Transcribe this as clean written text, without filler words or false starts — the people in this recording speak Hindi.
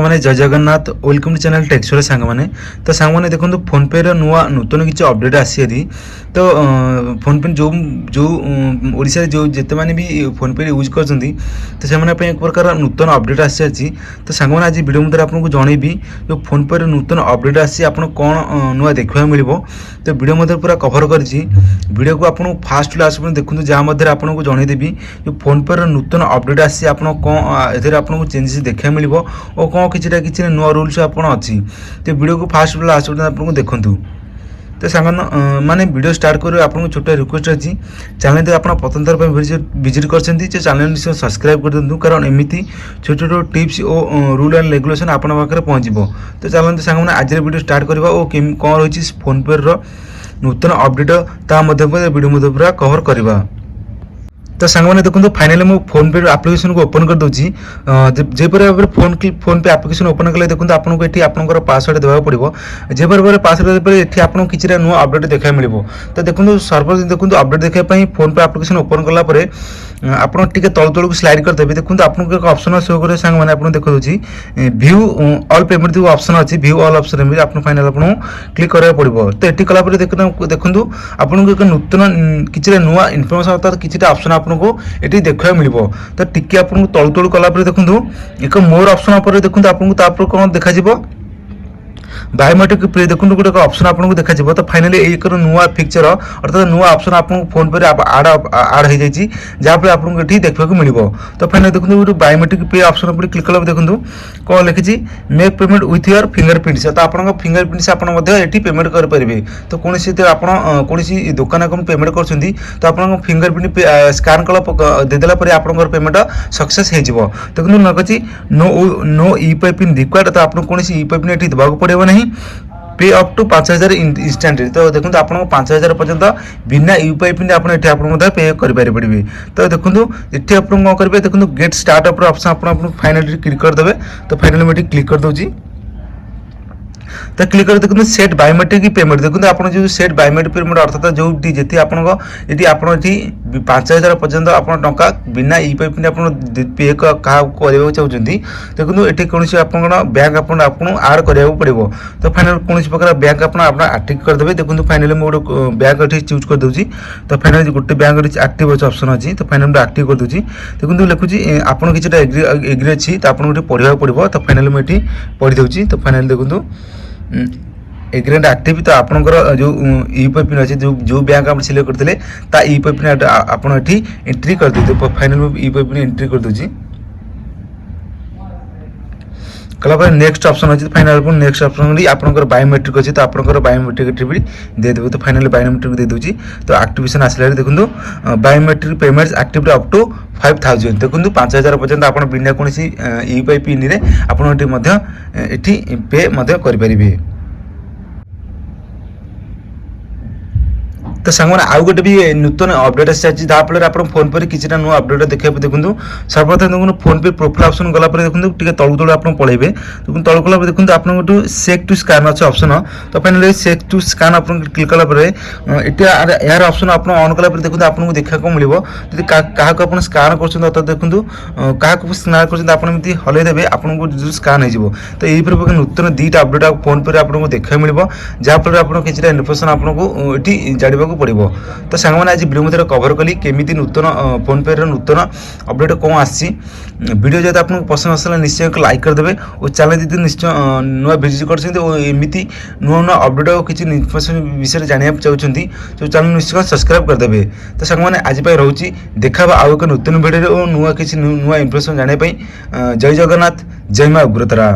मैंने जय जगन्नाथ वेलकम टू चैनल टेक्सोर सांग मैंने तो सांग मैंने देखो फोन पे नुआ नूतन किसी अपडेट आसी तो फोन पे जो जो ओडिशा जो जिते मैंने भी फोन पे यूज कर तो से एक प्रकार नूतन अपडेट आसी तो सांग मैंने आज वीडियो मध्य आपको जनइबी जो फोन पे नूतन अपडेट आसी आप कौन नुआ देखा मिल तो वीडियो मध्य पूरा कभर कर वीडियो को आपको फास्ट लास्ट देखते जहाँ मध्य आपको जनईदेवी जो फोन पे नूतन अपडेट आसी आप कौन ए आपको चेंजेस देखा मिल और कौन किसी नुआ रूल्स आपन अच्छी तो वीडियो को फास्ट लास्ट आपको देखूँ तो सांग मैंने वीडियो स्टार्ट कर आपको छोटा रिक्वेस्ट अच्छी चैनल तो आप प्रथम थर विजिट कर चैनल सब्सक्राइब कर दिखाँ कारण एमती छोट छोट टिप्स और रूल एंड रेगुलेशन आपन पाखे पहुँचो तो चलते सांग मैंने आज वीडियो स्टार्ट करवा और कौन रही फोन पे नूतन अपडेट ता वीडियो मध्य पूरा कवर करवा तो सांग मैंने देखो फाइनाली मो फोन पे एप्लिकेशन को ओपन कर दूसरी जेपर भाव फोन पे एप्लिकेशन ओपन कले देखो आपको ये आपंकर पासवर्ड देवा पड़ो जेपर भाव पासवर्ड ये आपको किसी नुआ अपडेट देखा मिल तो देखो सर्वर देखो अपडेट देखापी फोन पे एप्लिकेशन ओपन कलापर आप तल तल को स्लाइड करदेवे देखो आपको एक ऑप्शन शो कर सांग मैंने आपको देखा व्यू ऑल पेमेंट जो ऑप्शन अच्छी व्यू ऑल ऑप्शन में आप फाइनाल आपको क्लिक करा पड़ो तो ये कलापर देखो आपको एक नूतन किसी नुआ इनफर्मेशन अर्थात किसी ऑप्शन आपको ये देखा मिल तो टिके आपको तल तल कलापर देखो एक मोर ऑप्शन पर देखो आपको कौन देखा बायोमेट्रिक पे देखो गोटे ऑप्शन आपको देखा तो फाइनाली एक नुआ फिक्चर अर्थात नुआ ऑप्शन आपको फोन पे आड हो जाए जहाँफल आपको ये देखा मिल तो फाइनाली देखो बायोमेट्रिक पे ऑप्शन पर क्लिक कला देखो कौन लिखी make payment with your fingerprints तो आप फिंगरप्रिंट्स ये पेमेंट करेंगे तो कौन कौन दुकान को पेमेंट कर तो आप फिंगरप्रिंट स्कान कला देदेला आप पेमेंट सक्सेस हो देखो लगे नो यूपीआई पिन रिक्वायर्ड तो आपको कौन यूपीआई पिन ये देवाक पड़े नहीं पे अप टू 5000 इंस्टांट तो देखो आप 5000 पर्यंत बिना यूपीआई पिन आप पे करेंगे तो देखो ये आप कौन करेंगे देखो गेट स्टार्टअप ऑप्शन आप फाइनाली क्लिक करदे तो फाइनाली मुझे क्लिक कर दूसरी तो क्लिक कर देखो सेट बायोमेट्रिक पेमेंट देखो आप जो सेट बायोमेट्रिक पेमेंट अर्थात जो जी आपको 5000 पर्यंत आप टा बिना यूपीआई पिन आप पे क्या चाहते देखो ये कौन आप बैंक अकाउंट आपको आड करा पड़ो तो फाइनाल कौन प्रकार बैंक अकाउंट आक्टिव करदे देखो फाइनाली मुझे गोटे बैंक ये चूज कर दूसरी तो फाइनाली गोटे बैंक आक्टिव अच्छे ऑप्शन अच्छी तो फाइनाल आक्टिव कर दूसरी देखो लिखुची आपको किसी एग्री अच्छी तो आपको गोटे पढ़ा पड़ो तो फाइनाली मुझे पढ़ी दूसरी तो फाइनाली देखो एग्रीमेंट एक्टिव तो आपंकर जो यूपीआई पिन अच्छे जो बैंक आप सिलेक्ट करते यूपीआई पिन आपड़ ये एंट्री कर दे फाइनाल यूपीआई पिन एंट्री कर दूसरी कलापर नेक्स्ट ऑप्शन अच्छे फाइनाल नेक्स्ट ऑप्शन आपंकर बायोमेट्रिक अच्छे तो आपंकर बायोमेट्रिक एंट्री भी देदेवे तो फाइनाल बायोमेट्रिक दे दूसरी तो एक्टिवेशन आसला देखो biometric payments active up to 5000 देखो 5000 पर्यंत आप बिना कौन यूपीआई पिन रे आपठी पे करें तो सांग मैंने आउ गोटे भी नूतन अपडेट आसी जहाँफल आप फोन पे किसी नुआ अपडेट देखा देखो सर्वप्रथम देखो फोन पे प्रोफाइल ऑप्शन गलापर देखो तलू तलू आप पलैबे देखो तलू कला देखो आपको सेक टू स्कान अच्छे ऑप्शन तो फाइनाली सेक टू स्कान आप क्लिक कलापर यार ऑप्शन आप ऑन कलापर देखो आपको देखा मिल क्या स्कान कर देखो क्या स्कान कर हलैदेवे आपको जो स्कान हो तो यही प्रकार नूतन दुईटा अपडेट फोन पे आपको देखा मिल जहाँफल आप किसी इनफर्मेशन आपको ये जाना पड़ो तो सांग मैंने आज वीडियो मध्य कवर कली केमी नूतन फोन पे नूतन अपडेट कौन आसी वीडियो जब आपको पसंद आसला निश्चय एक लाइक करदे और चैनल जी निश्चय नुआ विजिट करमती नुआ नुआ अपडेट और किसी इनफर्मेशन विषय जानना चाहते तो चैनल निश्चय सब्सक्राइब करदे तो सांग मैंने आज रोचे देखा आउ एक नूतन वीडियो और नुआ किसी नुआ इनफर्मेशन जानने जय जगन्नाथ जय मां उग्रतारा।